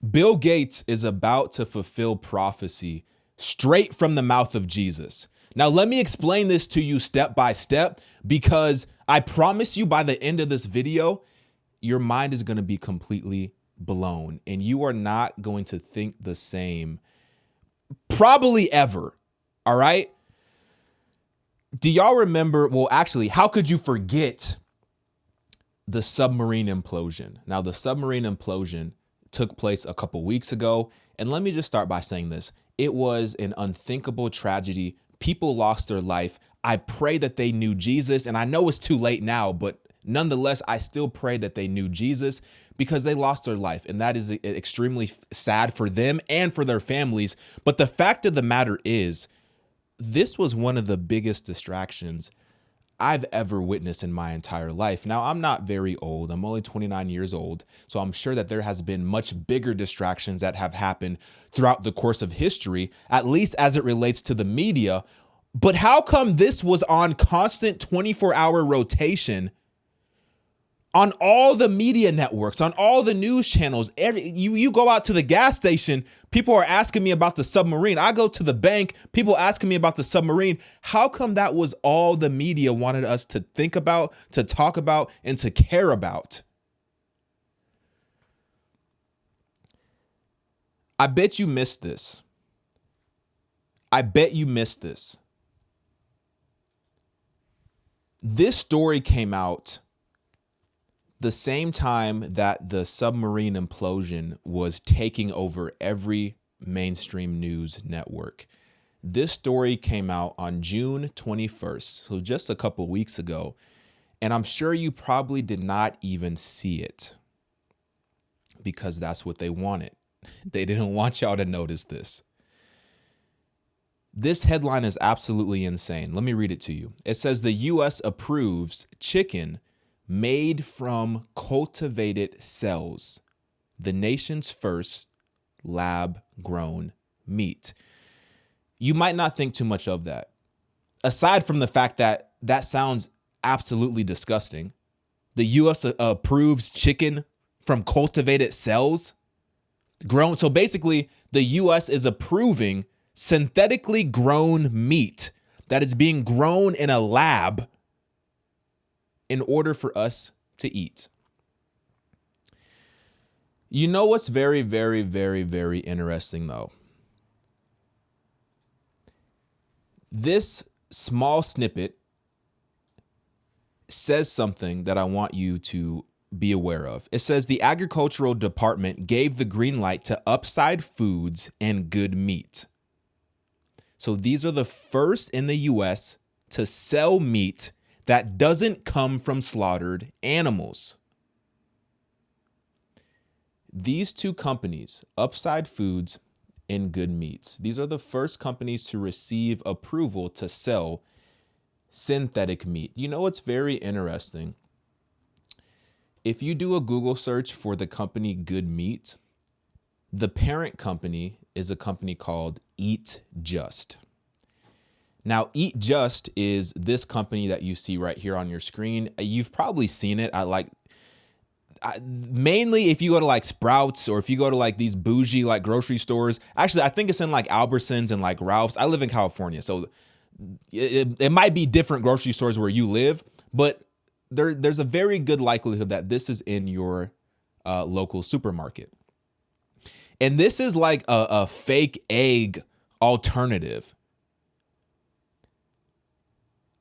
Bill Gates is about to fulfill prophecy straight from the mouth of Jesus. Now, let me explain this to you step by step, because I promise you by the end of this video, your mind is going to be completely blown and you are not going to think the same probably ever. All right. Do y'all remember? Well, actually, how could you forget the submarine implosion? Now, the submarine implosion took place a couple weeks ago. And let me just start by saying this. It was an unthinkable tragedy. People lost their life. I pray that they knew Jesus. And I know it's too late now, but nonetheless, I still pray that they knew Jesus, because they lost their life. And that is extremely sad for them and for their families. But the fact of the matter is, this was one of the biggest distractions I've ever witnessed in my entire life. Now, I'm not very old. I'm only 29 years old. So I'm sure that there has been much bigger distractions that have happened throughout the course of history, at least as it relates to the media. But how come this was on constant 24-hour rotation on all the media networks, on all the news channels? You go out to the gas station, people are asking me about the submarine. I go to the bank, people asking me about the submarine. How come that was all the media wanted us to think about, to talk about, and to care about? I bet you missed this. I bet you missed this. This story came out the same time that the submarine implosion was taking over every mainstream news network. This story came out on June 21st, so just a couple weeks ago, and I'm sure you probably did not even see it, because that's what they wanted. They didn't want y'all to notice this. This headline is absolutely insane. Let me read it to you. It says the U.S. approves chicken made from cultivated cells, the nation's first lab-grown meat. You might not think too much of that, aside from the fact that that sounds absolutely disgusting. The U.S. approves chicken from cultivated cells grown. So basically, the U.S. is approving synthetically grown meat that is being grown in a lab in order for us to eat. You know what's very, very, very, very interesting, though? This small snippet says something that I want you to be aware of. It says the Agricultural Department gave the green light to Upside Foods and Good Meat. So these are the first in the U.S. to sell meat that doesn't come from slaughtered animals. These two companies, Upside Foods and Good Meats, these are the first companies to receive approval to sell synthetic meat. You know what's very interesting? If you do a Google search for the company Good Meat, the parent company is a company called Eat Just. Now, Eat Just is this company that you see right here on your screen. You've probably seen it. Mainly if you go to like Sprouts, or if you go to like these bougie like grocery stores. Actually, I think it's in like Albertsons and like Ralph's. I live in California, so it might be different grocery stores where you live, but there's a very good likelihood that this is in your local supermarket. And this is like a fake egg alternative.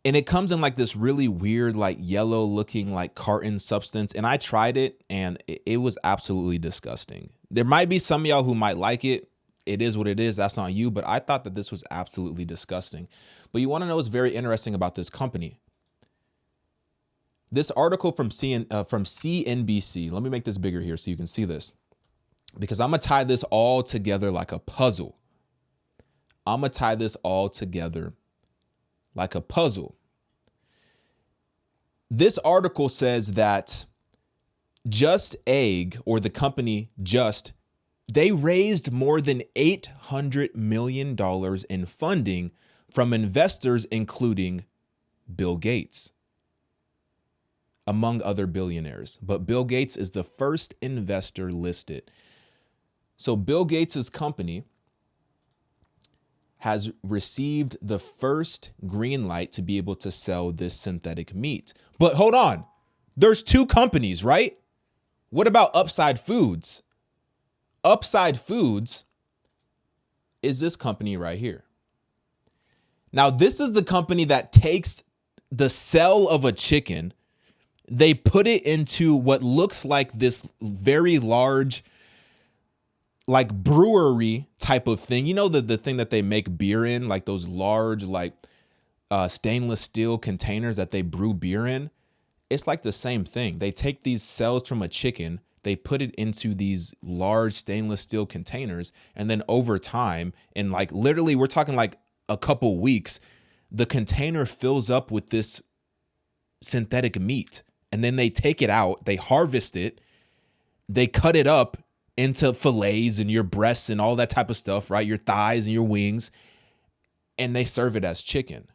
And it comes in like this really weird, like yellow looking like carton substance. And I tried it and it was absolutely disgusting. There might be some of y'all who might like it. It is what it is. That's on you. But I thought that this was absolutely disgusting. But you want to know what's very interesting about this company? This article from CNBC, let me make this bigger here so you can see this, because I'm going to tie this all together like a puzzle. I'm going to tie this all together like a puzzle. This article says that Just Egg, or the company Just, they raised more than $800 million in funding from investors, including Bill Gates, among other billionaires. But Bill Gates is the first investor listed. So Bill Gates's company has received the first green light to be able to sell this synthetic meat. But hold on, there's two companies, right? What about Upside Foods? Upside Foods is this company right here. Now, this is the company that takes the cell of a chicken, they put it into what looks like this very large, like brewery type of thing. You know, the thing that they make beer in, like those large, like stainless steel containers that they brew beer in. It's like the same thing. They take these cells from a chicken, they put it into these large stainless steel containers, and then over time, and like literally we're talking like a couple weeks, the container fills up with this synthetic meat. And then they take it out, they harvest it, they cut it up into fillets and your breasts and all that type of stuff, right? Your thighs and your wings, and they serve it as chicken.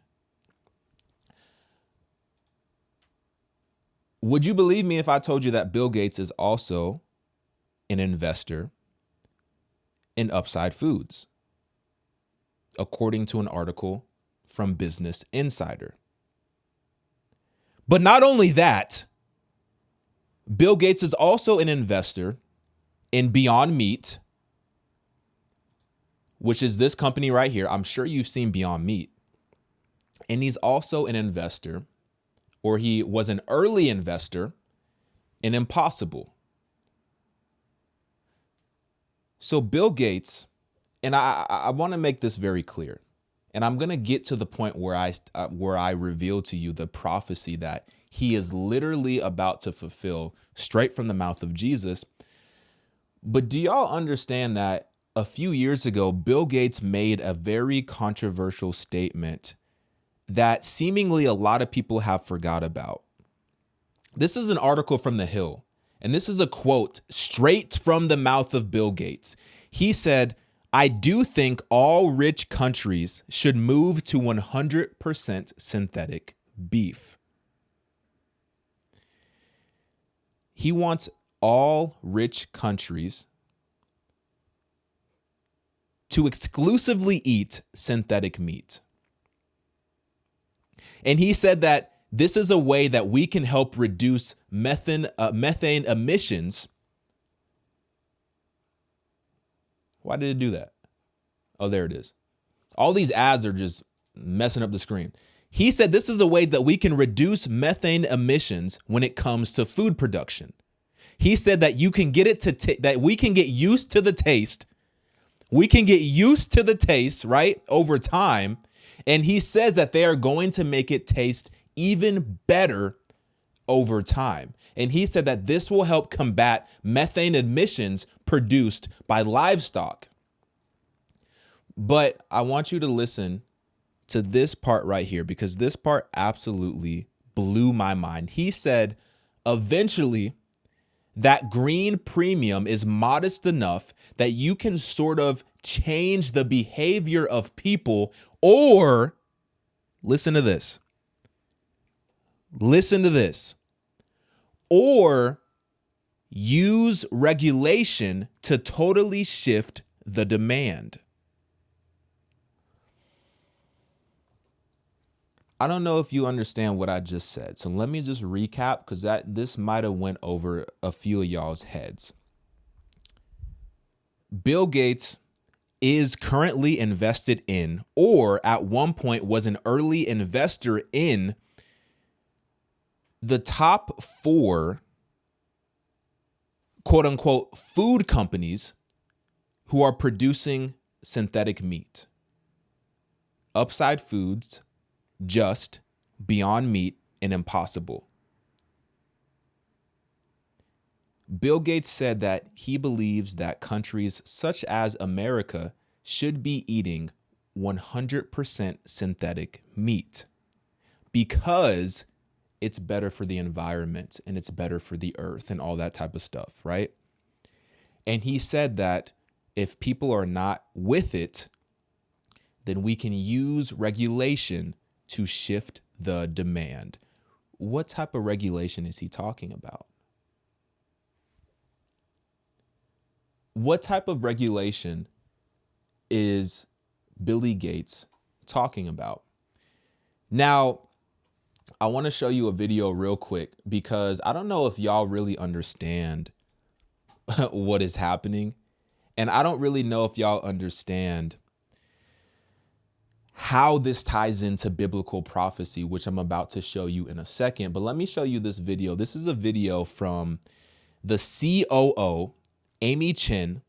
Would you believe me if I told you that Bill Gates is also an investor in Upside Foods, according to an article from Business Insider? But not only that, Bill Gates is also an investor in Beyond Meat, which is this company right here. I'm sure you've seen Beyond Meat. And he's also an investor, or he was an early investor in Impossible. So Bill Gates, and I want to make this very clear, and I'm going to get to the point where I reveal to you the prophecy that he is literally about to fulfill straight from the mouth of Jesus. But do y'all understand that a few years ago, Bill Gates made a very controversial statement that seemingly a lot of people have forgot about? This is an article from The Hill, and this is a quote straight from the mouth of Bill Gates. He said, "I do think all rich countries should move to 100% synthetic beef." He wants all rich countries to exclusively eat synthetic meat. And he said that this is a way that we can help reduce methane emissions. Why did it do that? Oh, there it is. All these ads are just messing up the screen. He said this is a way that we can reduce methane emissions when it comes to food production. He said that you can get it to that we can get used to the taste. We can get used to the taste, right, over time. And he says that they are going to make it taste even better over time. And he said that this will help combat methane emissions produced by livestock. But I want you to listen to this part right here, because this part absolutely blew my mind. He said, eventually, that green premium is modest enough that you can sort of change the behavior of people, or listen to this, or use regulation to totally shift the demand. I don't know if you understand what I just said, so let me just recap, because this might have went over a few of y'all's heads. Bill Gates is currently invested in, or at one point was an early investor in, the top 4 quote unquote food companies who are producing synthetic meat: Upside Foods, Just, Beyond Meat, and Impossible. Bill Gates said that he believes that countries such as America should be eating 100% synthetic meat because it's better for the environment and it's better for the earth and all that type of stuff, right? And he said that if people are not with it, then we can use regulation to shift the demand. What type of regulation is he talking about? What type of regulation is Billy Gates talking about? Now, I want to show you a video real quick because I don't know if y'all really understand what is happening. And I don't really know if y'all understand how this ties into biblical prophecy, which I'm about to show you in a second. But let me show you this video. This is a video from the COO, Amy Chen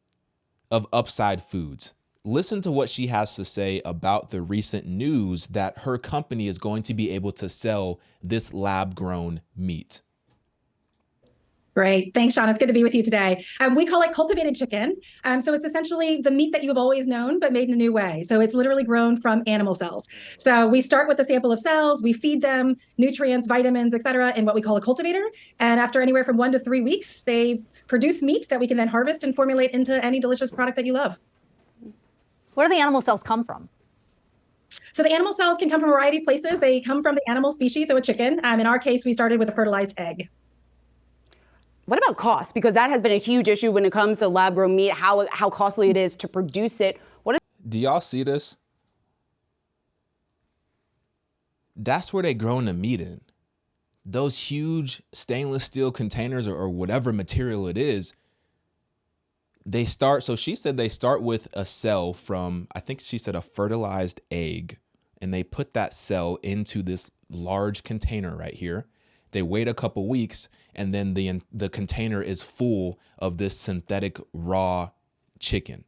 of Upside Foods. Listen to what she has to say about the recent news that her company is going to be able to sell this lab-grown meat. Great. Thanks, Sean. It's good to be with you today. We call it cultivated chicken. So it's essentially the meat that you've always known, but made in a new way. So it's literally grown from animal cells. So we start with a sample of cells, we feed them nutrients, vitamins, et cetera, in what we call a cultivator. And after anywhere from 1 to 3 weeks, they produce meat that we can then harvest and formulate into any delicious product that you love. Where do the animal cells come from? So the animal cells can come from a variety of places. They come from the animal species, so a chicken. In our case, we started with a fertilized egg. What about cost? Because that has been a huge issue when it comes to lab-grown meat, how costly it is to produce it. Do y'all see this? That's where they growing the meat in. Those huge stainless steel containers or whatever material it is, so she said they start with a cell from, I think she said a fertilized egg, and they put that cell into this large container right here. They wait a couple weeks, and then the container is full of this synthetic raw chicken.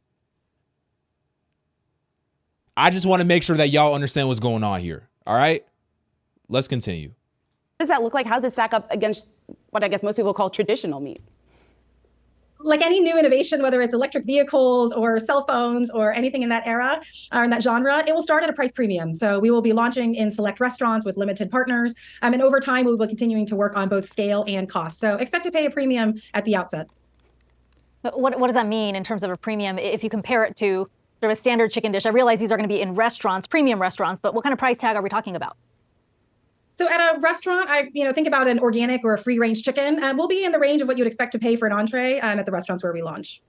I just want to make sure that y'all understand what's going on here. All right, let's continue. What does that look like? How does it stack up against what I guess most people call traditional meat? Like any new innovation, whether it's electric vehicles or cell phones or anything in that era or in that genre, it will start at a price premium. So we will be launching in select restaurants with limited partners. And over time, we will be continuing to work on both scale and cost. So expect to pay a premium at the outset. But what does that mean in terms of a premium if you compare it to sort of a standard chicken dish? I realize these are going to be in restaurants, premium restaurants, but what kind of price tag are we talking about? So at a restaurant, think about an organic or a free range chicken. We'll be in the range of what you'd expect to pay for an entree at the restaurants where we launch.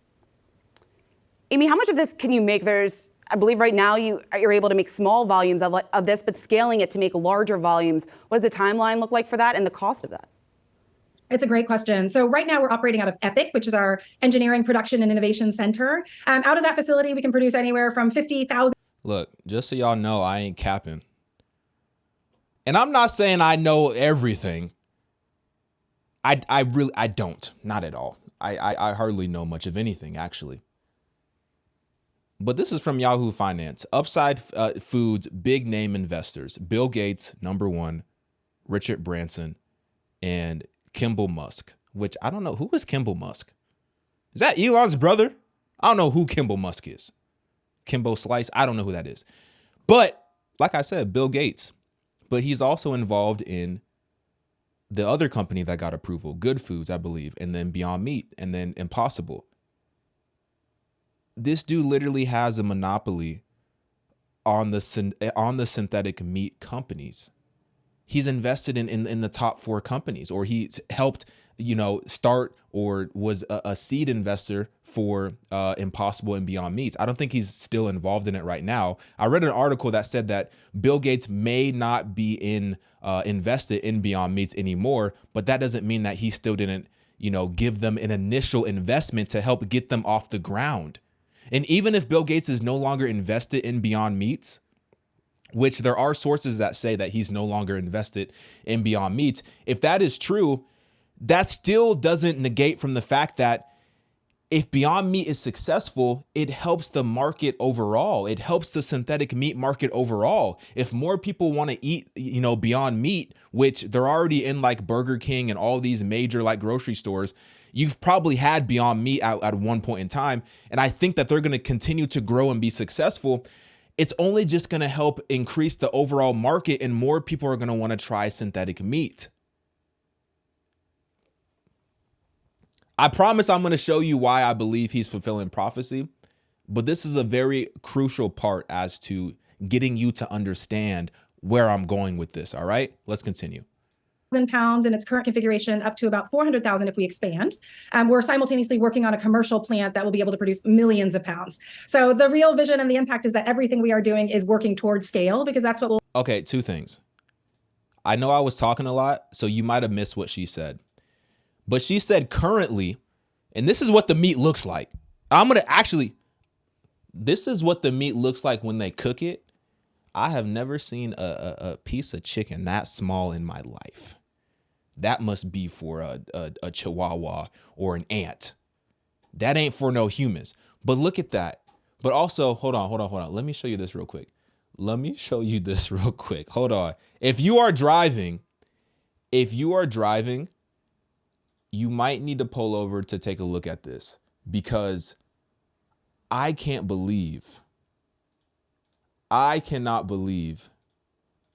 Amy, how much of this can you make? I believe right now you're able to make small volumes of this, but scaling it to make larger volumes. What does the timeline look like for that and the cost of that? It's a great question. So right now we're operating out of EPIC, which is our engineering, production, and innovation center. Out of that facility, we can produce anywhere from 50,000. Look, just so y'all know, I ain't capping. And I'm not saying I know everything. I don't, not at all. I hardly know much of anything, actually. But this is from Yahoo Finance. Upside Foods, big name investors. Bill Gates, #1, Richard Branson, and Kimball Musk, which I don't know. Who is Kimball Musk? Is that Elon's brother? I don't know who Kimball Musk is. Kimbo Slice, I don't know who that is. But like I said, Bill Gates. But he's also involved in the other company that got approval, Good Foods, I believe, and then Beyond Meat, and then Impossible. This dude literally has a monopoly on the synthetic meat companies. He's invested in the top 4 companies, or he's helped, start or was a seed investor for Impossible and Beyond Meats. I don't think he's still involved in it right now. I read an article that said that Bill Gates may not be invested in Beyond Meats anymore, but that doesn't mean that he still didn't, give them an initial investment to help get them off the ground. And even if Bill Gates is no longer invested in Beyond Meats, which there are sources that say that he's no longer invested in Beyond Meats, if that is true, that still doesn't negate from the fact that if Beyond Meat is successful, it helps the market overall. It helps the synthetic meat market overall. If more people want to eat, Beyond Meat, which they're already in like Burger King and all these major like grocery stores, you've probably had Beyond Meat at one point in time. And I think that they're going to continue to grow and be successful. It's only just going to help increase the overall market, and more people are going to want to try synthetic meat. I promise I'm going to show you why I believe he's fulfilling prophecy, but this is a very crucial part as to getting you to understand where I'm going with this. All right, let's continue. pounds in its current configuration up to about 400,000 if we expand. We're simultaneously working on a commercial plant that will be able to produce millions of pounds. So the real vision and the impact is that everything we are doing is working towards scale, because that's what will. Okay, two things. I know I was talking a lot, so you might have missed what she said. But she said currently, and this is what the meat looks like. This is what the meat looks like when they cook it. I have never seen a piece of chicken that small in my life. That must be for a chihuahua or an ant. That ain't for no humans. But look at that. But also, hold on. Let me show you this real quick. Hold on. If you are driving, you might need to pull over to take a look at this, because I cannot believe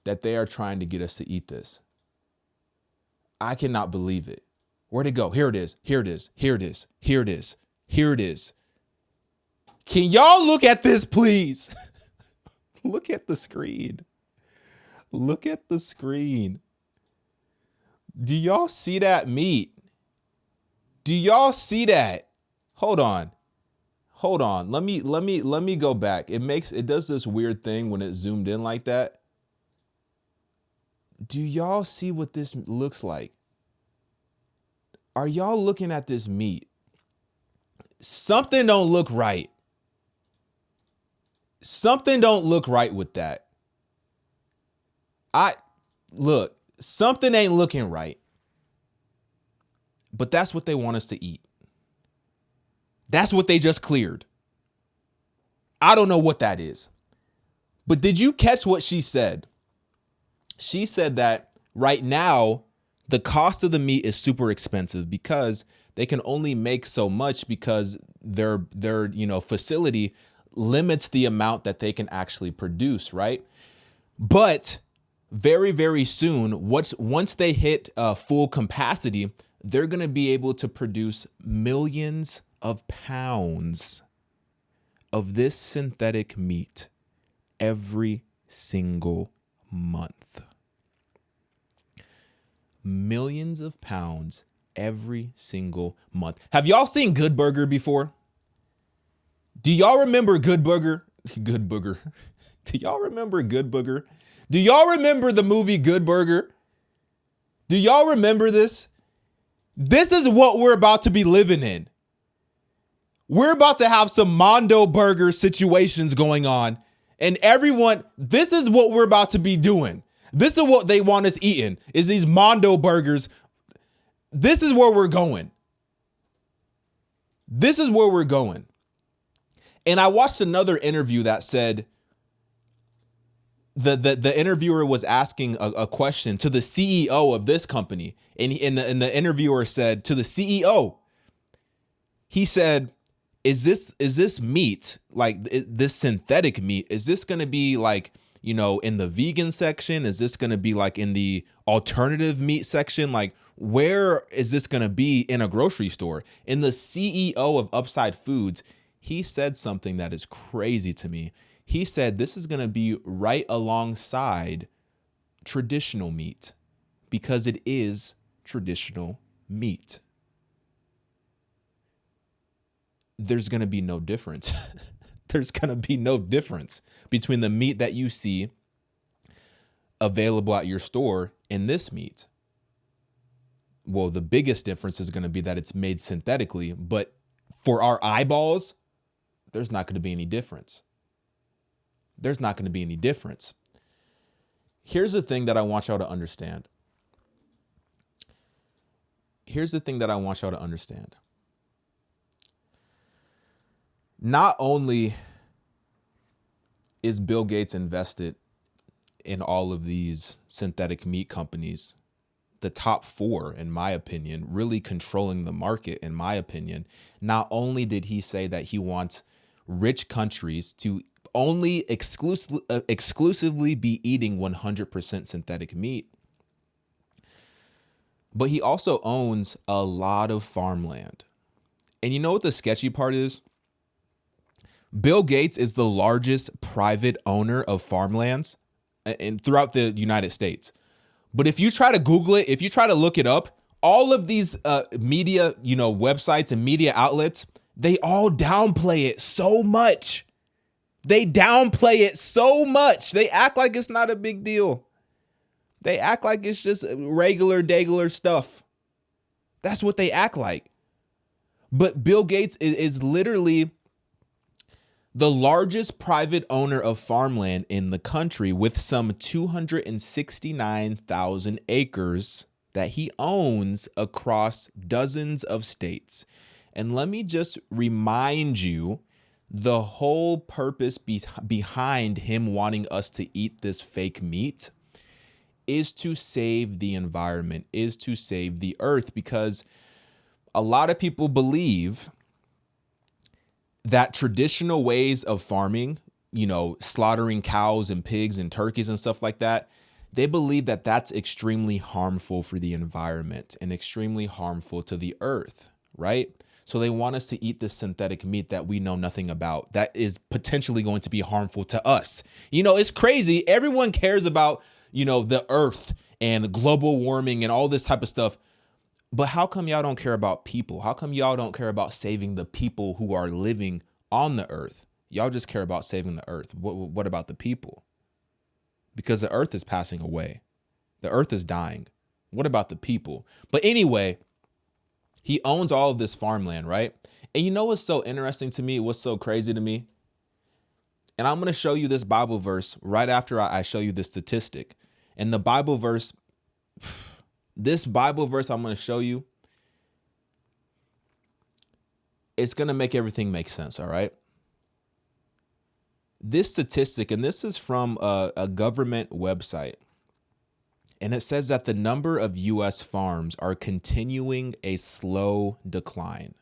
that they are trying to get us to eat this. I cannot believe it. Where'd it go? Here it is. Can y'all look at this, please? Look at the screen. Do y'all see that meat? Do y'all see that? Hold on. Let me go back. It does this weird thing when it's zoomed in like that. Do y'all see what this looks like? Are y'all looking at this meat? Something don't look right. Something don't look right with that. Something ain't looking right. But that's what they want us to eat. That's what they just cleared. I don't know what that is. But did you catch what she said? She said that right now, the cost of the meat is super expensive because they can only make so much, because their facility limits the amount that they can actually produce, right? But very, very soon, once they hit full capacity, they're going to be able to produce millions of pounds of this synthetic meat every single month. Millions of pounds every single month. Have y'all seen Good Burger before? Do y'all remember Good Burger? Do y'all remember Good Burger? Do y'all remember the movie Good Burger? Do y'all remember this? This is what we're about to be living in. We're about to have some Mondo Burger situations going on. And this is what we're about to be doing. This is what they want us eating, is these Mondo Burgers. This is where we're going. And I watched another interview that said, the interviewer was asking a question to the CEO of this company. And the interviewer said to the CEO, he said, is this meat, like this synthetic meat, is this going to be like, in the vegan section? Is this going to be like in the alternative meat section? Like, where is this going to be in a grocery store? And the CEO of Upside Foods, he said something that is crazy to me. He said this is going to be right alongside traditional meat, because it is traditional meat. There's going to be no difference. There's going to be no difference between the meat that you see available at your store and this meat. Well, the biggest difference is going to be that it's made synthetically, but for our eyeballs, there's not going to be any difference. Here's the thing that I want y'all to understand. Not only is Bill Gates invested in all of these synthetic meat companies, the top four, in my opinion, really controlling the market, in my opinion, not only did he say that he wants rich countries to only exclusively be eating 100% synthetic meat, but he also owns a lot of farmland. And you know what the sketchy part is? Bill Gates is the largest private owner of farmlands throughout the United States. But if you try to Google it, if you try to look it up, all of these media, websites and media outlets, they all downplay it so much. They downplay it so much. They act like it's not a big deal. They act like it's just regular stuff. That's what they act like. But Bill Gates is literally the largest private owner of farmland in the country, with some 269,000 acres that he owns across dozens of states. And let me just remind you, the whole purpose behind him wanting us to eat this fake meat is to save the environment, is to save the earth, because a lot of people believe that traditional ways of farming, slaughtering cows and pigs and turkeys and stuff like that, they believe that that's extremely harmful for the environment and extremely harmful to the earth, right? So they want us to eat this synthetic meat that we know nothing about, that is potentially going to be harmful to us. It's crazy. Everyone cares about, the earth and global warming and all this type of stuff. But how come y'all don't care about people? How come y'all don't care about saving the people who are living on the earth? Y'all just care about saving the earth. What about the people? Because the earth is passing away. The earth is dying. What about the people? But anyway, he owns all of this farmland, right? And you know what's so interesting to me? What's so crazy to me? And I'm going to show you this Bible verse right after I show you this statistic. And the Bible verse, this Bible verse I'm going to show you, it's going to make everything make sense, all right? This statistic, and this is from a government website, and it says that the number of U.S. farms are continuing a slow decline.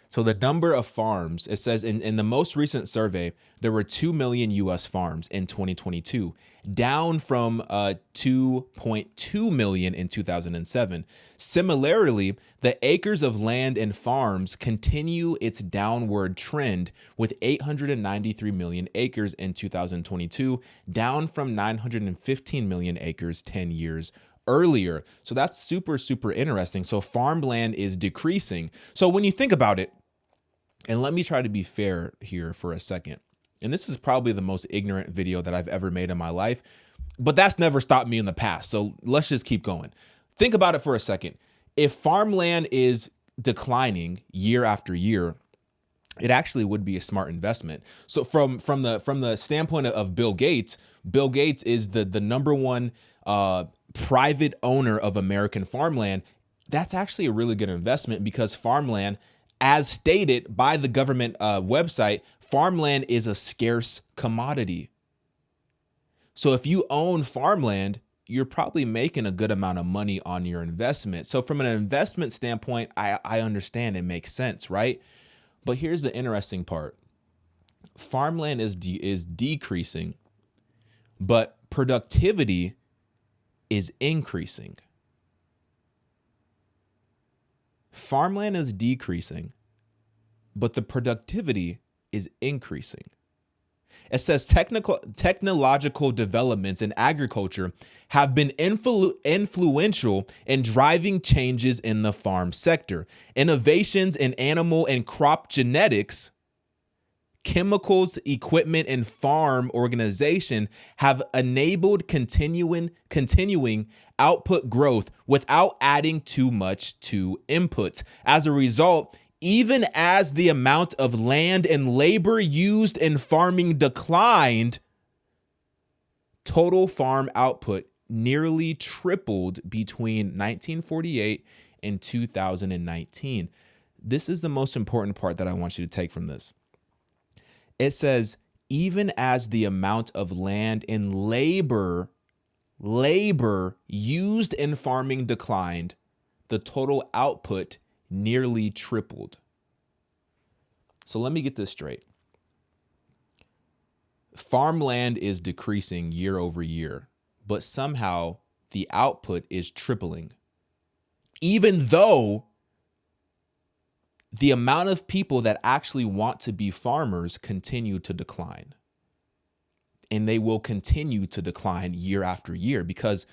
So the number of farms, it says in the most recent survey, there were 2 million U.S. farms in 2022, down from 2.2 million in 2007. Similarly, the acres of land and farms continue its downward trend, with 893 million acres in 2022, down from 915 million acres 10 years earlier. So that's super, super interesting. So farmland is decreasing. So when you think about it, and let me try to be fair here for a second, and this is probably the most ignorant video that I've ever made in my life, but that's never stopped me in the past. So let's just keep going. Think about it for a second. If farmland is declining year after year, it actually would be a smart investment. So from the standpoint of Bill Gates is the number one private owner of American farmland. That's actually a really good investment, because farmland, as stated by the government website, farmland is a scarce commodity. So if you own farmland, you're probably making a good amount of money on your investment. So from an investment standpoint, I understand, it makes sense, right? But here's the interesting part. Farmland is decreasing, but productivity is increasing. Farmland is decreasing, but the productivity is increasing. It says technological developments in agriculture have been influential in driving changes in the farm sector. Innovations in animal and crop genetics, chemicals, equipment, and farm organization have enabled continuing output growth without adding too much to inputs. As a result, even as the amount of land and labor used in farming declined, total farm output nearly tripled between 1948 and 2019. This is the most important part that I want you to take from this. It says, even as the amount of land and labor used in farming declined, the total output nearly tripled. So let me get this straight. Farmland is decreasing year over year, but somehow the output is tripling, even though the amount of people that actually want to be farmers continue to decline. And they will continue to decline year after year, because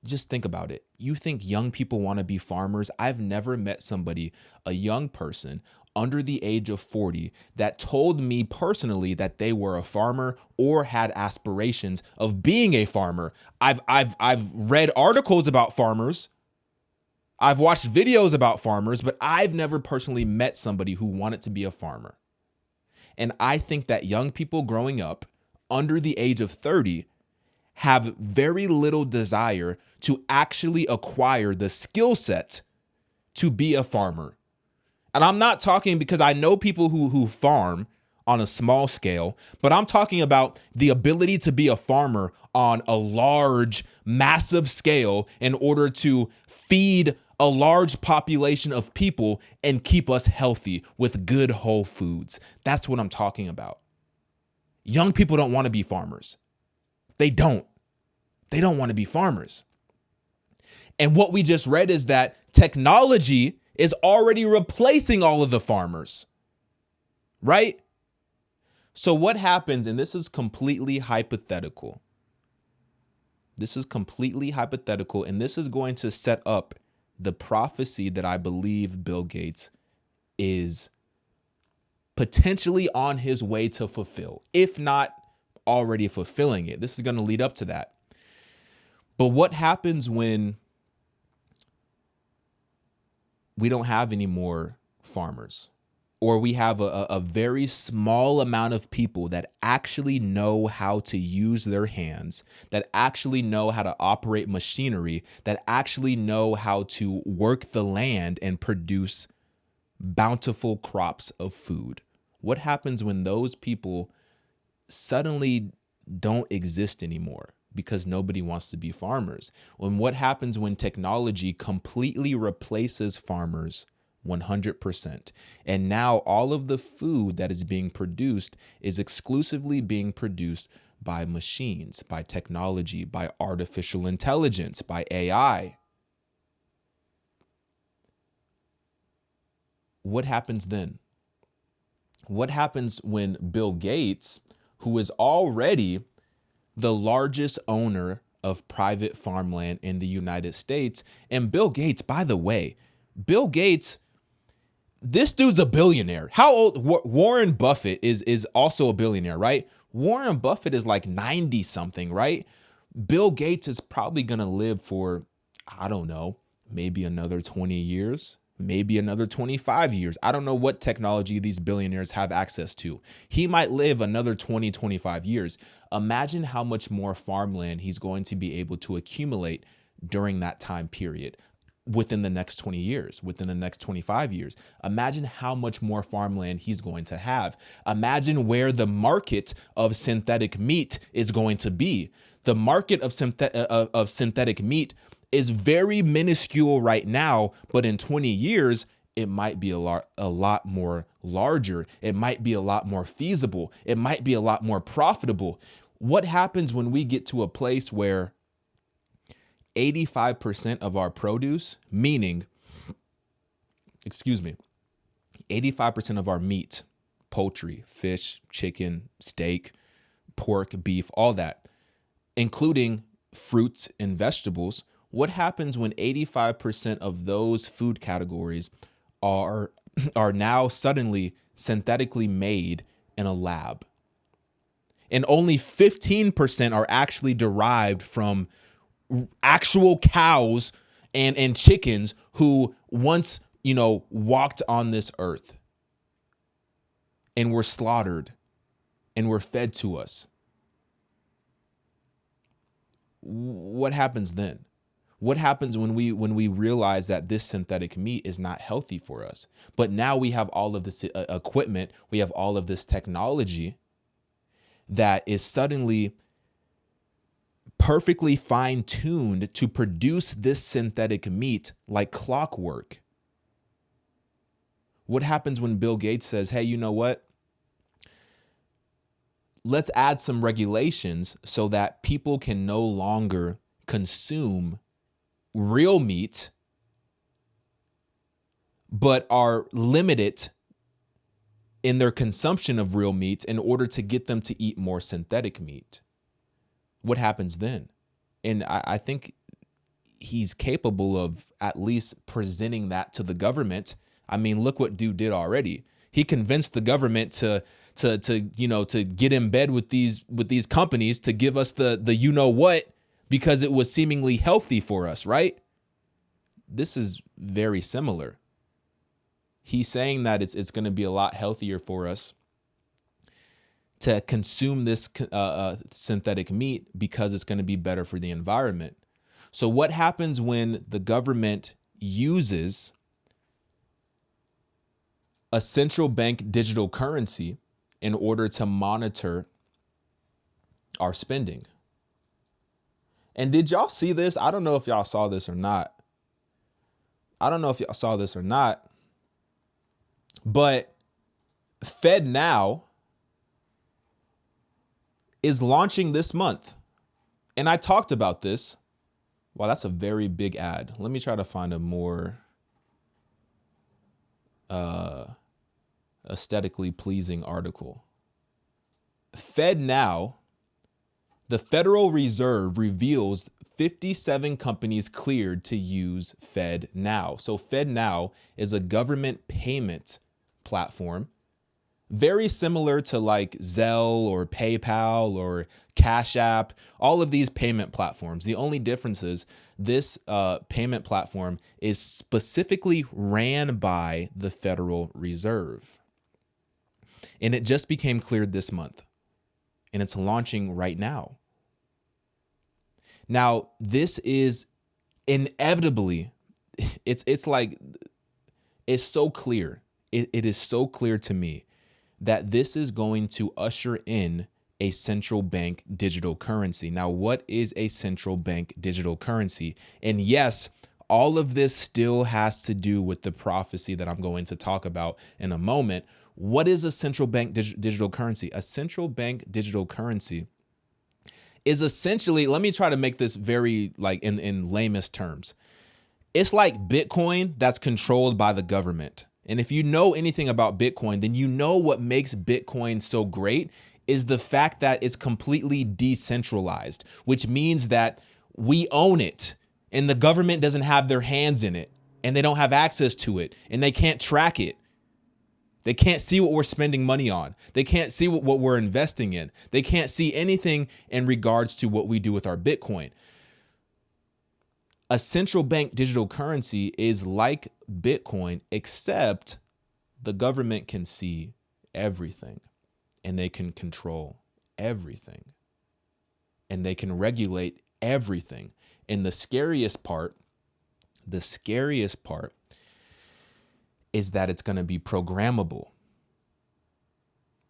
Just think about it. You think young people want to be farmers? I've never met somebody, a young person under the age of 40, that told me personally that they were a farmer or had aspirations of being a farmer. I've read articles about farmers. I've watched videos about farmers, but I've never personally met somebody who wanted to be a farmer. And I think that young people growing up under the age of 30 have very little desire to actually acquire the skill set to be a farmer. And I'm not talking, because I know people who farm on a small scale, but I'm talking about the ability to be a farmer on a large, massive scale in order to feed a large population of people and keep us healthy with good whole foods. That's what I'm talking about. Young people don't want to be farmers. They don't want to be farmers. And what we just read is that technology is already replacing all of the farmers, right? So what happens, and this is completely hypothetical. This is completely hypothetical, and this is going to set up the prophecy that I believe Bill Gates is potentially on his way to fulfill, if not already fulfilling it. This is going to lead up to that. But what happens when we don't have any more farmers, or we have a very small amount of people that actually know how to use their hands, that actually know how to operate machinery, that actually know how to work the land and produce bountiful crops of food? What happens when those people suddenly don't exist anymore because nobody wants to be farmers? And what happens when technology completely replaces farmers 100%? And now all of the food that is being produced is exclusively being produced by machines, by technology, by artificial intelligence, by AI. What happens then? What happens when Bill Gates, who is already the largest owner of private farmland in the United States, and Bill Gates, by the way, Bill Gates, this dude's a billionaire. How old? Warren Buffett is also a billionaire, right? Warren Buffett is like 90 something, right? Bill Gates is probably going to live for, I don't know, maybe another 20 years, maybe another 25 years. I don't know what technology these billionaires have access to. He might live another 20, 25 years. Imagine how much more farmland he's going to be able to accumulate during that time period. Within the next 20 years, within the next 25 years. Imagine how much more farmland he's going to have. Imagine where the market of synthetic meat is going to be. The market of synthetic meat is very minuscule right now, but in 20 years, it might be a lot more larger. It might be a lot more feasible. It might be a lot more profitable. What happens when we get to a place where 85% of our produce, meaning, 85% of our meat, poultry, fish, chicken, steak, pork, beef, all that, including fruits and vegetables, what happens when 85% of those food categories are now suddenly synthetically made in a lab? And only 15% are actually derived from actual cows and chickens who once, walked on this earth and were slaughtered and were fed to us. What happens then? What happens when we realize that this synthetic meat is not healthy for us? But now we have all of this equipment, we have all of this technology that is suddenly perfectly fine-tuned to produce this synthetic meat like clockwork. What happens when Bill Gates says, hey, you know what? Let's add some regulations so that people can no longer consume real meat, but are limited in their consumption of real meat in order to get them to eat more synthetic meat. What happens then? And I think he's capable of at least presenting that to the government. I mean, look what dude did already. He convinced the government to get in bed with these companies to give us the you know what, because it was seemingly healthy for us, right? This is very similar. He's saying that it's going to be a lot healthier for us to consume this synthetic meat because it's going to be better for the environment. So what happens when the government uses a central bank digital currency in order to monitor our spending? And did y'all see this? I don't know if y'all saw this or not. But FedNow is launching this month. And I talked about this. Wow, that's a very big ad. Let me try to find a more aesthetically pleasing article. FedNow, the Federal Reserve reveals 57 companies cleared to use FedNow. So FedNow is a government payment platform, very similar to like Zelle or PayPal or Cash App, all of these payment platforms. The only difference is this payment platform is specifically ran by the Federal Reserve. And it just became cleared this month. And it's launching right now. Now, this is inevitably, it's so clear. It is so clear to me that this is going to usher in a central bank digital currency. Now, what is a central bank digital currency? And yes, all of this still has to do with the prophecy that I'm going to talk about in a moment. What is a central bank digital currency? A central bank digital currency is essentially, let me try to make this very like in lamest terms. It's like Bitcoin that's controlled by the government. And if you know anything about Bitcoin, then you know what makes Bitcoin so great is the fact that it's completely decentralized, which means that we own it and the government doesn't have their hands in it and they don't have access to it and they can't track it. They can't see what we're spending money on. They can't see what we're investing in. They can't see anything in regards to what we do with our Bitcoin. A central bank digital currency is like Bitcoin, except the government can see everything and they can control everything and they can regulate everything. And the scariest part is that it's going to be programmable.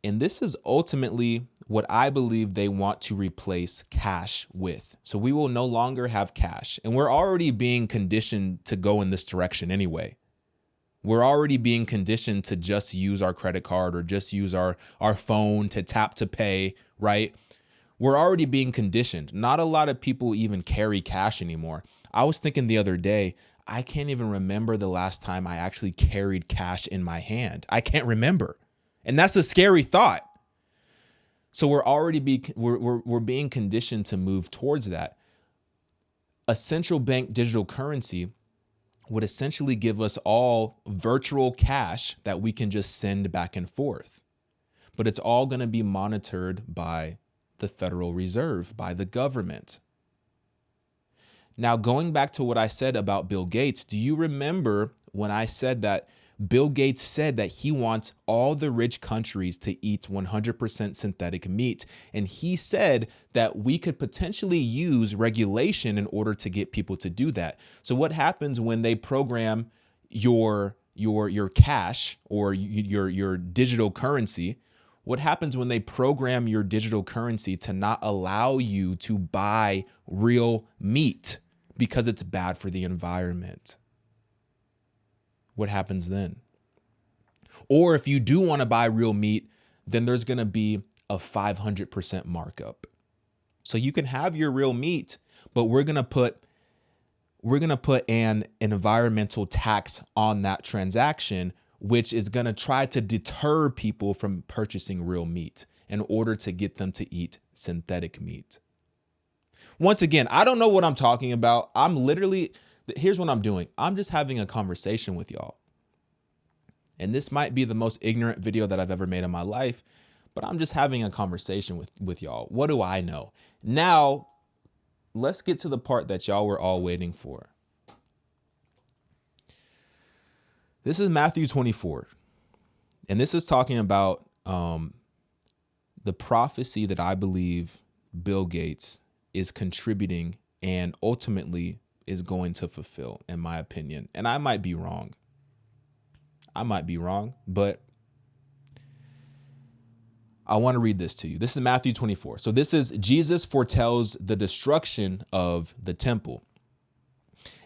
And this is ultimately what I believe they want to replace cash with. So we will no longer have cash. And we're already being conditioned to go in this direction anyway. We're already being conditioned to just use our credit card or just use our phone to tap to pay, right? We're already being conditioned. Not a lot of people even carry cash anymore. I was thinking the other day, I can't even remember the last time I actually carried cash in my hand. I can't remember. And that's a scary thought. So we're being conditioned to move towards that. A central bank digital currency would essentially give us all virtual cash that we can just send back and forth. But it's all going to be monitored by the Federal Reserve, by the government. Now, going back to what I said about Bill Gates, do you remember when I said that Bill Gates said that he wants all the rich countries to eat 100% synthetic meat? And he said that we could potentially use regulation in order to get people to do that. So what happens when they program your cash or your digital currency? What happens when they program your digital currency to not allow you to buy real meat because it's bad for the environment? What happens then? Or if you do want to buy real meat, then there's going to be a 500% markup. So you can have your real meat, but we're going to put an environmental tax on that transaction, which is going to try to deter people from purchasing real meat in order to get them to eat synthetic meat. Once again, I don't know what I'm talking about. Here's what I'm doing. I'm just having a conversation with y'all. And this might be the most ignorant video that I've ever made in my life, but I'm just having a conversation with y'all. What do I know? Now, let's get to the part that y'all were all waiting for. This is Matthew 24. And this is talking about the prophecy that I believe Bill Gates is contributing and ultimately is going to fulfill, in my opinion. And I might be wrong. But I want to read this to you. This is Matthew 24. So this is Jesus foretells the destruction of the temple.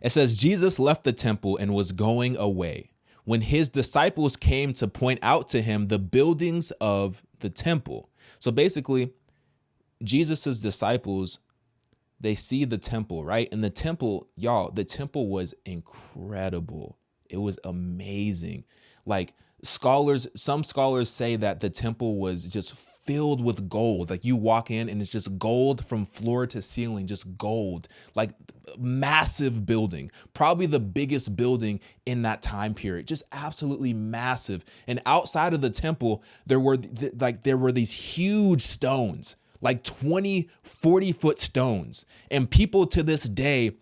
It says, Jesus left the temple and was going away when his disciples came to point out to him the buildings of the temple. So basically, Jesus's disciples, they see the temple, right? And the temple, y'all, the temple was incredible. It was amazing. Like some scholars say that the temple was just filled with gold. Like you walk in and it's just gold from floor to ceiling, just gold, like massive building, probably the biggest building in that time period, just absolutely massive. And outside of the temple, there were these huge stones, like 20, 40-foot stones. And people to this day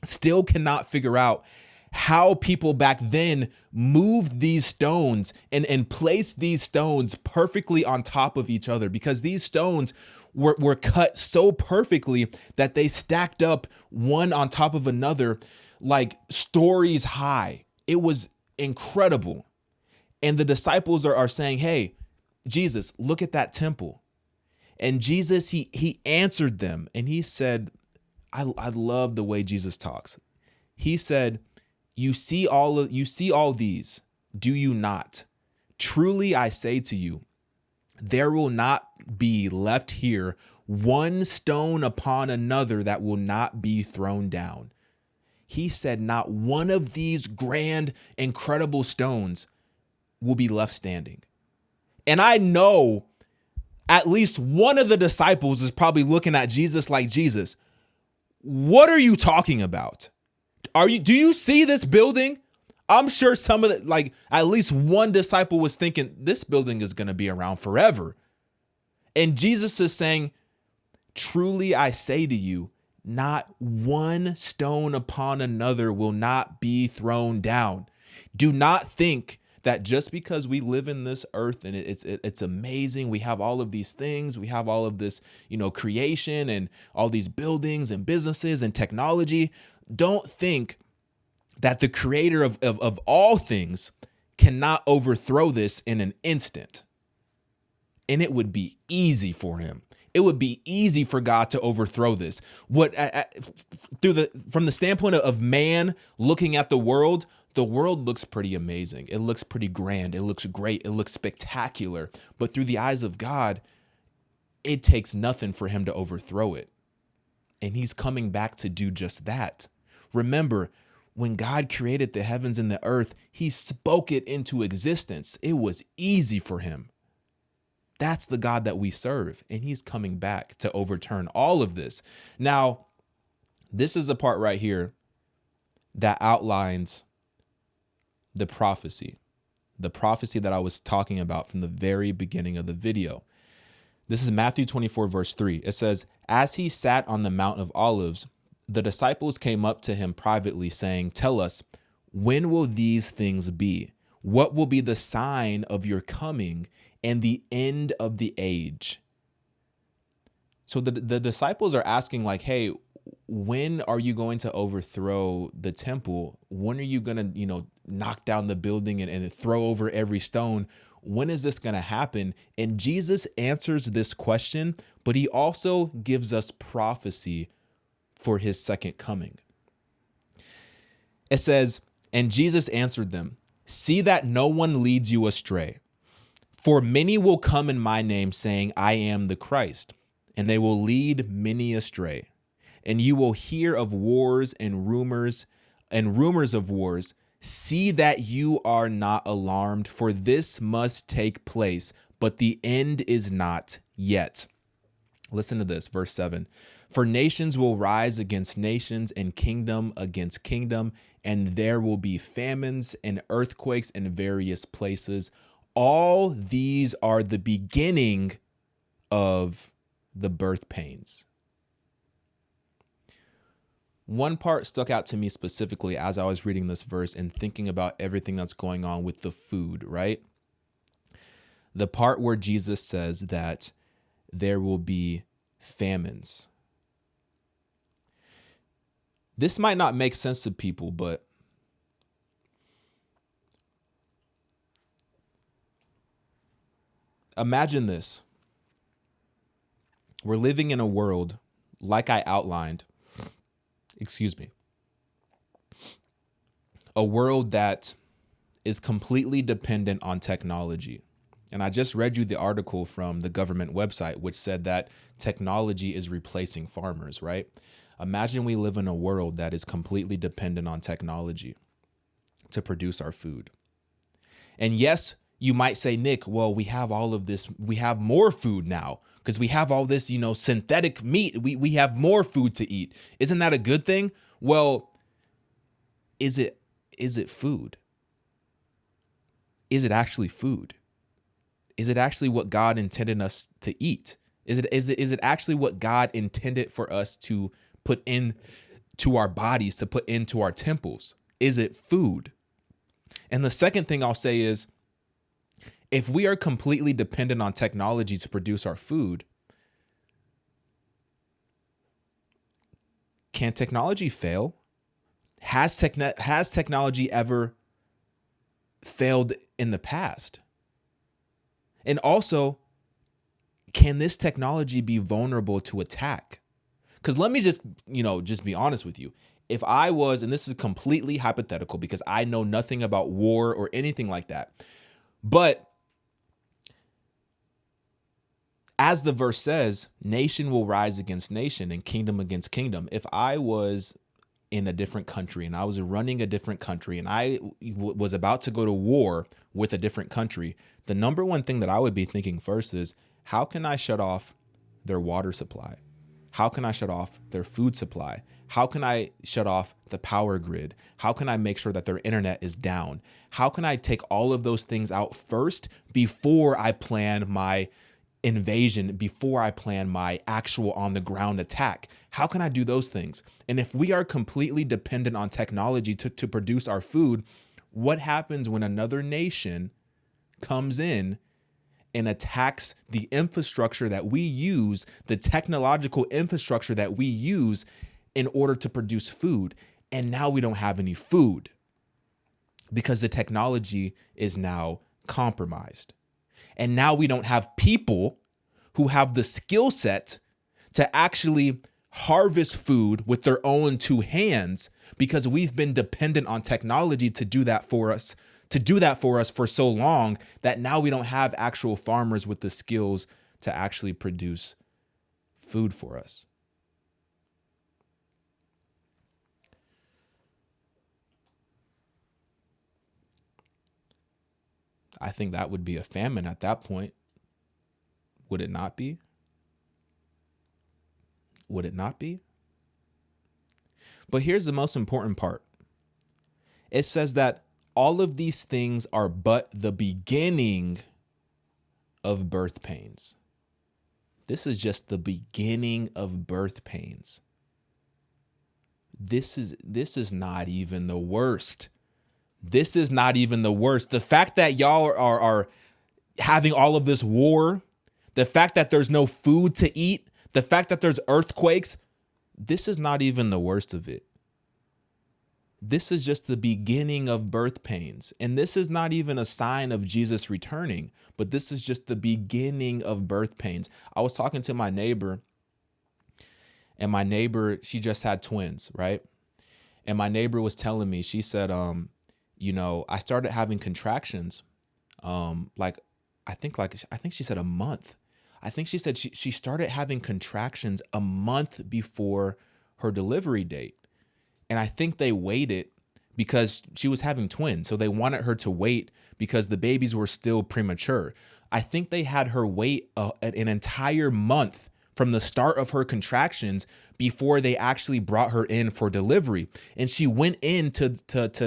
still cannot figure out how people back then moved these stones and placed these stones perfectly on top of each other, because these stones were cut so perfectly that they stacked up one on top of another like stories high. It was incredible. And the disciples are saying, hey, Jesus, look at that temple. And Jesus, he answered them and he said, I love the way Jesus talks. He said, You see all these, do you not? Truly I say to you, there will not be left here one stone upon another that will not be thrown down. He said, not one of these grand, incredible stones will be left standing. And I know at least one of the disciples is probably looking at Jesus like, Jesus, what are you talking about? Do you see this building? I'm sure some of at least one disciple was thinking this building is going to be around forever. And Jesus is saying, truly I say to you, not one stone upon another will not be thrown down. Do not think that just because we live in this earth and it's amazing, we have all of these things, we have all of this, creation and all these buildings and businesses and technology. Don't think that the creator of all things cannot overthrow this in an instant. And it would be easy for him. It would be easy for God to overthrow this. From the standpoint of man looking at the world looks pretty amazing. It looks pretty grand. It looks great. It looks spectacular. But through the eyes of God, it takes nothing for him to overthrow it. And he's coming back to do just that. Remember, when God created the heavens and the earth, he spoke it into existence. It was easy for him. That's the God that we serve, and he's coming back to overturn all of this. Now, this is the part right here that outlines the prophecy that I was talking about from the very beginning of the video. This is Matthew 24, verse 3. It says, as he sat on the Mount of Olives, the disciples came up to him privately saying, tell us, when will these things be? What will be the sign of your coming and the end of the age? So the disciples are asking like, hey, when are you going to overthrow the temple? When are you going to, knock down the building and throw over every stone? When is this going to happen? And Jesus answers this question, but he also gives us prophecy for his second coming. It says, and Jesus answered them, see that no one leads you astray. For many will come in my name saying, I am the Christ, and they will lead many astray. And you will hear of wars and rumors of wars. See that you are not alarmed, for this must take place, but the end is not yet. Listen to this, verse 7. For nations will rise against nations and kingdom against kingdom, and there will be famines and earthquakes in various places. All these are the beginning of the birth pains. One part stuck out to me specifically as I was reading this verse and thinking about everything that's going on with the food, right? The part where Jesus says that there will be famines. This might not make sense to people, but imagine this. We're living in a world, like I outlined, a world that is completely dependent on technology. And I just read you the article from the government website, which said that technology is replacing farmers, right? Imagine we live in a world that is completely dependent on technology to produce our food. And yes, you might say, Nick, well, we have all of this. We have more food now because we have all this, synthetic meat. We have more food to eat. Isn't that a good thing? Well, is it food? Is it actually food? Is it actually what God intended us to eat? Is it actually what God intended for us to put into our bodies, to put into our temples? Is it food? And the second thing I'll say is, if we are completely dependent on technology to produce our food, can technology fail? Has technology ever failed in the past? And also, can this technology be vulnerable to attack? Because let me just be honest with you. If I was, and this is completely hypothetical because I know nothing about war or anything like that, but as the verse says, nation will rise against nation and kingdom against kingdom. If I was in a different country and I was running a different country and I was about to go to war with a different country, the number one thing that I would be thinking first is, how can I shut off their water supply? How can I shut off their food supply? How can I shut off the power grid? How can I make sure that their internet is down? How can I take all of those things out first before I plan my invasion, before I plan my actual on the ground attack? How can I do those things? And if we are completely dependent on technology to produce our food, what happens when another nation comes in and attacks the infrastructure that we use, the technological infrastructure that we use in order to produce food? And now we don't have any food because the technology is now compromised. And now we don't have people who have the skill set to actually harvest food with their own two hands because we've been dependent on technology to do that for us for so long that now we don't have actual farmers with the skills to actually produce food for us. I think that would be a famine at that point. Would it not be? Would it not be? But here's the most important part. It says that all of these things are but the beginning of birth pains. This is just the beginning of birth pains. This is not even the worst. This is not even the worst. The fact that y'all are having all of this war, the fact that there's no food to eat, the fact that there's earthquakes, this is not even the worst of it. This is just the beginning of birth pains. And this is not even a sign of Jesus returning, but this is just the beginning of birth pains. I was talking to my neighbor, and my neighbor, she just had twins, right? And my neighbor was telling me, she said, I started having contractions, I think she said a month. I think she said she started having contractions a month before her delivery date. And I think they waited because she was having twins. So they wanted her to wait because the babies were still premature. I think they had her wait an entire month from the start of her contractions before they actually brought her in for delivery. And she went in to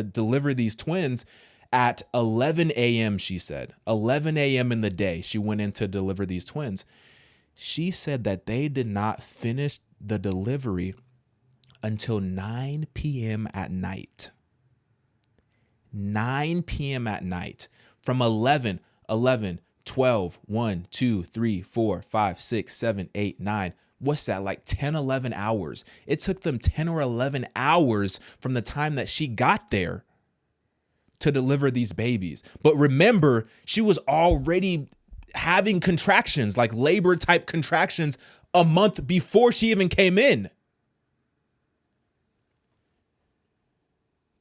deliver these twins at 11 a.m., she said. 11 a.m. in the day, she went in to deliver these twins. She said that they did not finish the delivery until 9 p.m. at night. 9 p.m. at night. From 11, 12, 1, 2, 3, 4, 5, 6, 7, 8, 9. What's that, like 10, 11 hours? It took them 10 or 11 hours from the time that she got there to deliver these babies. But remember, she was already having contractions, like labor type contractions, a month before she even came in.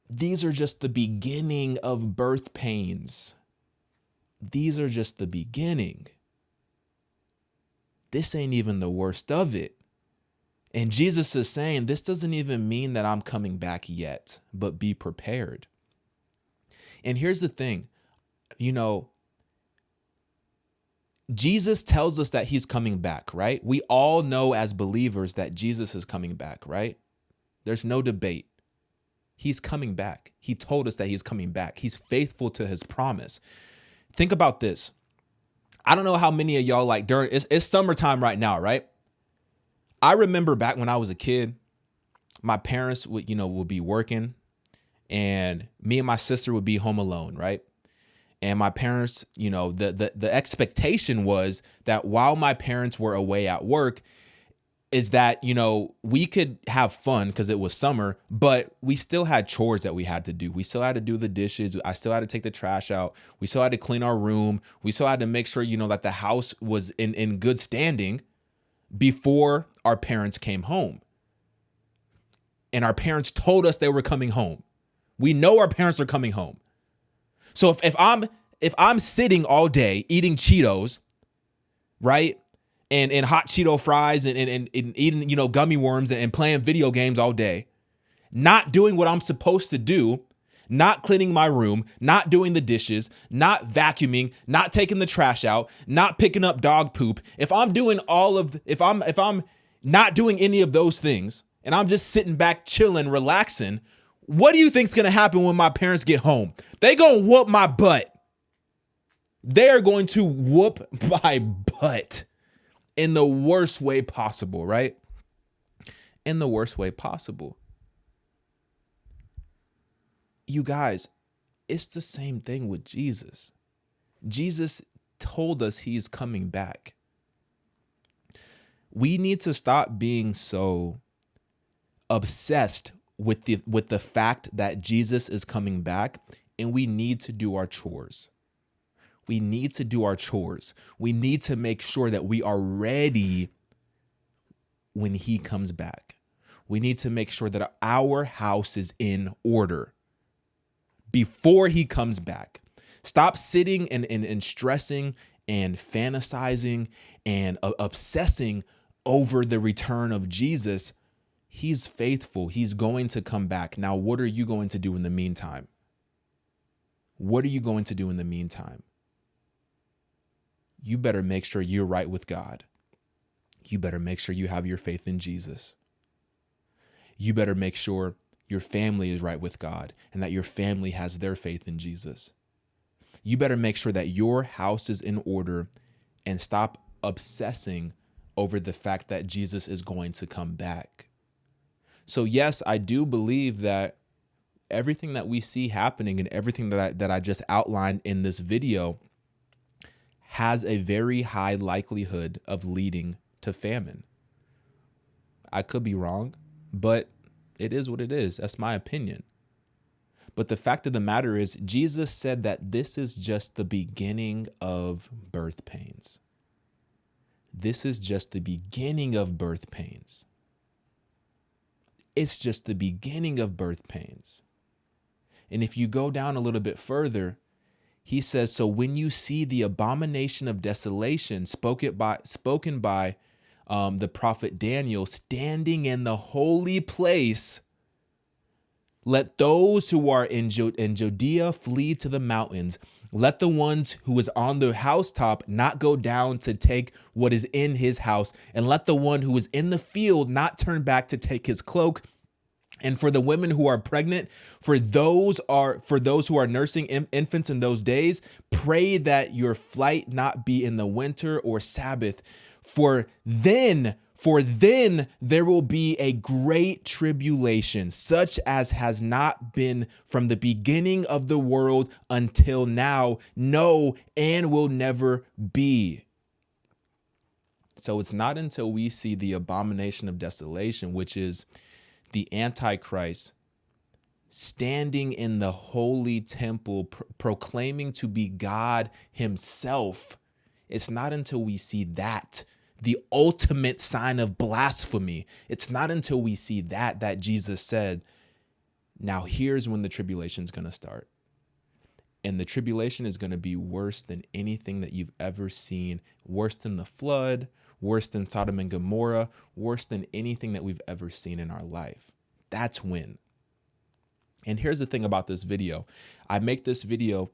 These are just the beginning of birth pains. These are just the beginning. This ain't even the worst of it. And Jesus is saying, this doesn't even mean that I'm coming back yet, but be prepared. And here's the thing, Jesus tells us that he's coming back, right? We all know as believers that Jesus is coming back, right? There's no debate. He's coming back. He told us that he's coming back. He's faithful to his promise. Think about this. I don't know how many of y'all it's summertime right now, right? I remember back when I was a kid, my parents would be working and me and my sister would be home alone, right? And my parents, the expectation was that while my parents were away at work, is that, we could have fun because it was summer, but we still had chores that we had to do. We still had to do the dishes. I still had to take the trash out. We still had to clean our room. We still had to make sure, that the house was in good standing before our parents came home. And our parents told us they were coming home. We know our parents are coming home. So if I'm sitting all day eating Cheetos, right? And hot Cheeto fries and eating, gummy worms and playing video games all day, not doing what I'm supposed to do, not cleaning my room, not doing the dishes, not vacuuming, not taking the trash out, not picking up dog poop. If I'm not doing any of those things and I'm just sitting back, chilling, relaxing, what do you think's going to happen when my parents get home? They going to whoop my butt. They're going to whoop my butt. In the worst way possible, right? In the worst way possible. You guys, it's the same thing with Jesus. Jesus told us he's coming back. We need to stop being so obsessed with the fact that Jesus is coming back, and we need to do our chores. We need to do our chores. We need to make sure that we are ready when he comes back. We need to make sure that our house is in order before he comes back. Stop sitting and stressing and fantasizing and obsessing over the return of Jesus. He's faithful. He's going to come back. Now, what are you going to do in the meantime? What are you going to do in the meantime? You better make sure you're right with God. You better make sure you have your faith in Jesus. You better make sure your family is right with God and that your family has their faith in Jesus. You better make sure that your house is in order and stop obsessing over the fact that Jesus is going to come back. So yes, I do believe that everything that we see happening and everything that I just outlined in this video has a very high likelihood of leading to famine. I could be wrong, but it is what it is. That's my opinion. But the fact of the matter is, Jesus said that this is just the beginning of birth pains. This is just the beginning of birth pains. It's just the beginning of birth pains. And if you go down a little bit further, he says, so when you see the abomination of desolation spoken by the prophet Daniel standing in the holy place, let those who are in Judea flee to the mountains. Let the ones who is on the housetop not go down to take what is in his house, and let the one who is in the field not turn back to take his cloak. And for the women who are pregnant, for those who are nursing infants in those days, pray that your flight not be in the winter or Sabbath, for then there will be a great tribulation, such as has not been from the beginning of the world until now, no, and will never be. So it's not until we see the abomination of desolation, which is the Antichrist standing in the holy temple, proclaiming to be God himself. It's not until we see that, the ultimate sign of blasphemy. It's not until we see that Jesus said, now here's when the tribulation is going to start. And the tribulation is going to be worse than anything that you've ever seen, worse than the flood, worse than Sodom and Gomorrah, worse than anything that we've ever seen in our life. That's when. And here's the thing about this video. I make this video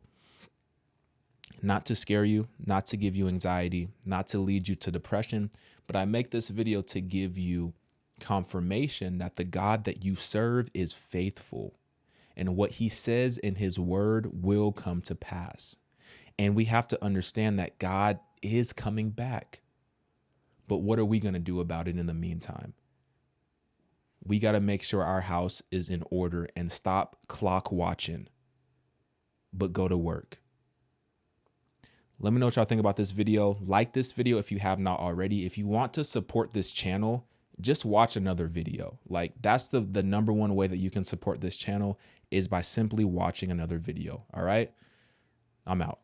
not to scare you, not to give you anxiety, not to lead you to depression, but I make this video to give you confirmation that the God that you serve is faithful, and what he says in his word will come to pass. And we have to understand that God is coming back. But what are we going to do about it in the meantime? We got to make sure our house is in order and stop clock watching, but go to work. Let me know what y'all think about this video. Like this video if you have not already. If you want to support this channel, just watch another video. Like, that's the number one way that you can support this channel, is by simply watching another video. All right, I'm out.